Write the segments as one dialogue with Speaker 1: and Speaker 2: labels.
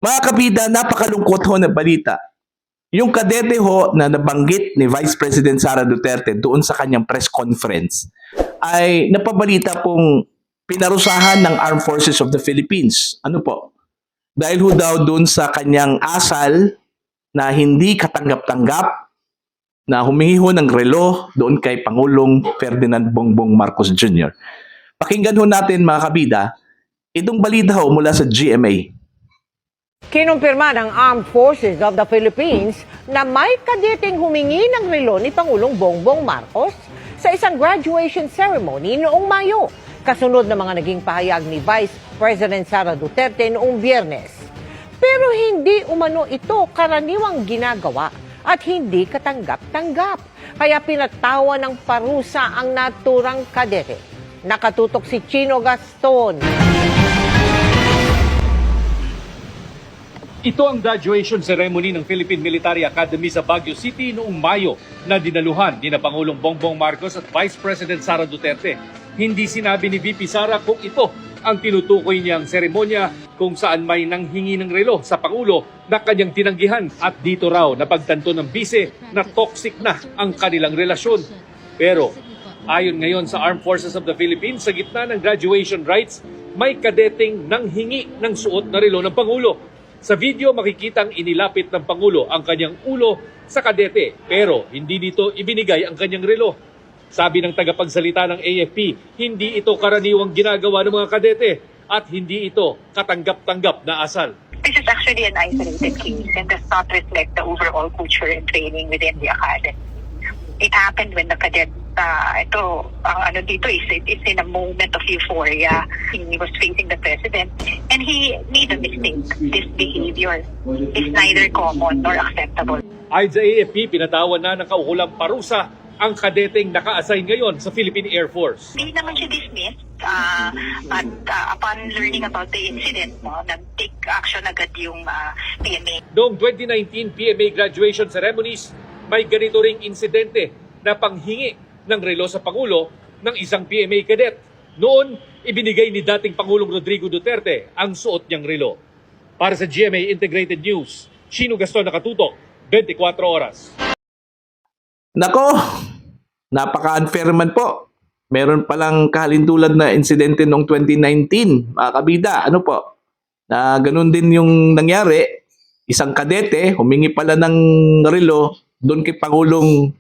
Speaker 1: Mga kabida, napakalungkot ho na balita. Yung kadete ho na nabanggit ni Vice President Sara Duterte doon sa kanyang press conference ay napabalita pong pinarusahan ng Armed Forces of the Philippines. Ano po? Dahil ho daw doon sa kanyang asal na hindi katanggap-tanggap na humingi ho ng relo doon kay Pangulong Ferdinand Bongbong Marcos Jr. Pakinggan ho natin mga kabida, itong balita ho mula sa GMA.
Speaker 2: Kinumpirma ng Armed Forces of the Philippines na may kadeteng humingi ng relo ni Pangulong Bongbong Marcos sa isang graduation ceremony noong Mayo, kasunod ng mga naging pahayag ni Vice President Sara Duterte noong Biyernes. Pero hindi umano ito karaniwang ginagawa at hindi katanggap-tanggap. Kaya pinatawa ng parusa ang naturang kadete. Nakatutok si Chino Gaston.
Speaker 3: Ito ang graduation ceremony ng Philippine Military Academy sa Baguio City noong Mayo na dinaluhan ni na Pangulong Bongbong Marcos at Vice President Sara Duterte. Hindi sinabi ni VP Sara kung ito ang tinutukoy niyang seremonya kung saan may nanghingi ng relo sa Pangulo na kanyang tinanggihan at dito raw napagtanto ng bise na toxic na ang kanilang relasyon. Pero ayon ngayon sa Armed Forces of the Philippines, sa gitna ng graduation rites, may kadeteng nanghingi ng suot na relo ng Pangulo. Sa video, makikitang inilapit ng Pangulo ang kanyang ulo sa kadete pero hindi dito ibinigay ang kanyang relo. Sabi ng tagapagsalita ng AFP, hindi ito karaniwang ginagawa ng mga kadete at hindi ito katanggap-tanggap na asal.
Speaker 4: This is actually an isolated case and does not reflect the overall culture and training within the academy. It happened when the cadet, it's in a moment of euphoria. He was facing the president and he made a mistake. This behavior is neither common nor acceptable.
Speaker 3: Ayon sa AFP, pinatawan na ng kaukulang parusa ang kadeteng naka-assign ngayon sa Philippine Air Force.
Speaker 4: Hindi naman siya dismissed at upon learning about the incident, nag-take action agad yung PMA.
Speaker 3: Noong 2019 PMA graduation ceremonies, may ganito ring insidente na panghingi ng relo sa Pangulo ng isang PMA cadet. Noon, ibinigay ni dating Pangulong Rodrigo Duterte ang suot niyang relo. Para sa GMA Integrated News, Chino Gaston, nakatutok, 24 oras.
Speaker 1: Nako, napaka-unfair man po. Meron palang kahalintulad na insidente noong 2019, mga kabida. Ano po? Na ganun din yung nangyari. Isang kadete, humingi pala ng relo doon kay Pangulong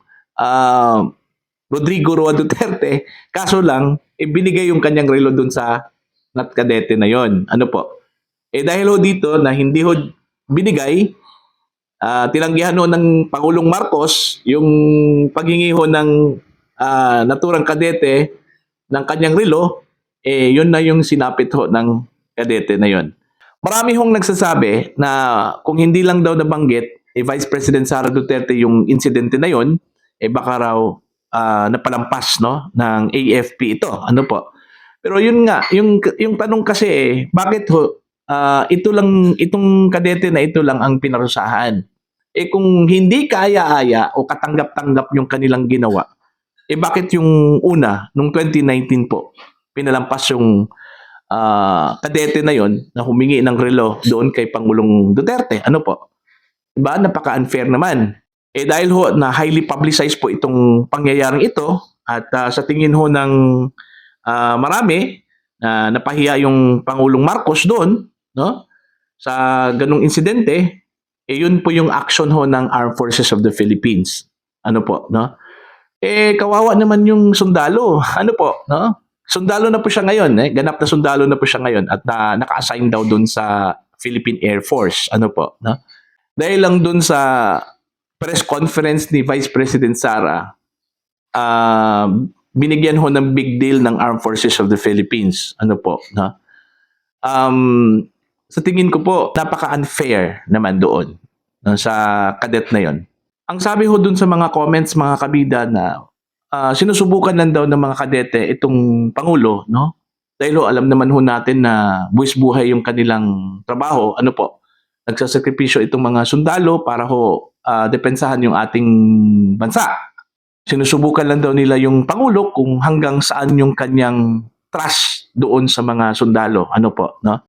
Speaker 1: Rodrigo Roa Duterte. Kaso lang, ibinigay yung kanyang relo doon sa kadete na yon. Ano po? Dahil ho dito na hindi ho binigay, tinanggihan ho ng Pangulong Marcos yung paghingi ho ng naturang kadete ng kanyang relo, yun na yung sinapit ho ng kadete na yon. Marami hong nagsasabi na kung hindi lang daw nabanggit Vice President Sara Duterte yung insidente na yon, baka raw napalampas no ng AFP ito. Ano po? Pero yun nga, yung tanong kasi bakit ho itong kadete na ito lang ang pinarusahan? Kung hindi kaaya-aya o katanggap-tanggap yung kanilang ginawa, bakit yung una, nung 2019 po, pinalampas yung kadete na yon na humingi ng relo doon kay Pangulong Duterte? Ano po? Diba? Napaka-unfair naman. Dahil ho na highly publicized po itong pangyayaring ito at sa tingin ho ng marami na napahiya yung Pangulong Marcos doon, no? Sa ganung insidente, yun po yung action ho ng Armed Forces of the Philippines. Ano po, no? Kawawa naman yung sundalo. Ano po, no? Sundalo na po siya ngayon, ganap na sundalo na po siya ngayon at naka-assign daw doon sa Philippine Air Force. Ano po, no? Dahil lang doon sa press conference ni Vice President Sara, binigyan ho ng big deal ng Armed Forces of the Philippines. Ano po, no? Sa tingin ko po, napaka-unfair naman doon no, sa cadet na yon. Ang sabi ho doon sa mga comments, mga kabida, na sinusubukan lang daw ng mga kadete itong Pangulo, no? Dahil ho, alam naman ho natin na buwis buhay yung kanilang trabaho. Ano po? Nagsasakripisyo itong mga sundalo para ho depensahan yung ating bansa. Sinusubukan lang daw nila yung Pangulo kung hanggang saan yung kanyang trust doon sa mga sundalo. Ano po, no?